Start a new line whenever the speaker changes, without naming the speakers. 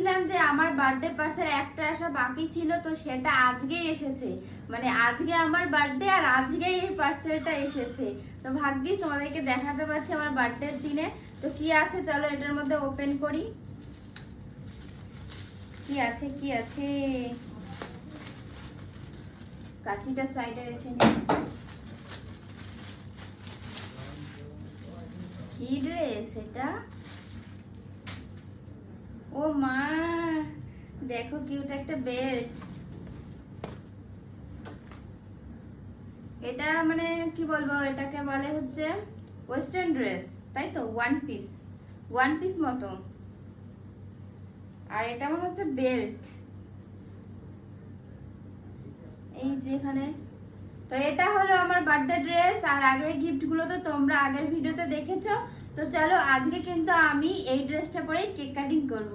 বলেছিলাম যে আমার বার্থডে পার্সেল একটা আসা বাকি ছিল, তো সেটা আজকেই এসেছে। মানে আজকে আমার বার্থডে আর আজকেই এই পার্সেলটা এসেছে। তো ভাগ্যিস তোমাদেরকে দেখাতে পারছি আমার বার্থডের দিনে। তো কি আছে চলো এটার মধ্যে ওপেন করি। কি আছে কি আছে, কাঠিটা সাইডে রেখে নিই। কি ড্রেস এটা, ও মা দেখো কিউট একটা বেল্ট। এটা মানে কি বলবো, এটাকে বলে হচ্ছে ওয়েস্টার্ন ড্রেস, তাই তো, ওয়ান পিস মতো। আর এটা মনে হচ্ছে বেল্ট, এই যেখানে। তো এটা হলো আমার বার্থডে ড্রেস। আর আগের গিফটগুলো তো তোমরা আগের ভিডিওতে দেখেছো। তো চলো আজকে কিন্তু আমি এই ড্রেসটা পরেই কেক কাটিং করব।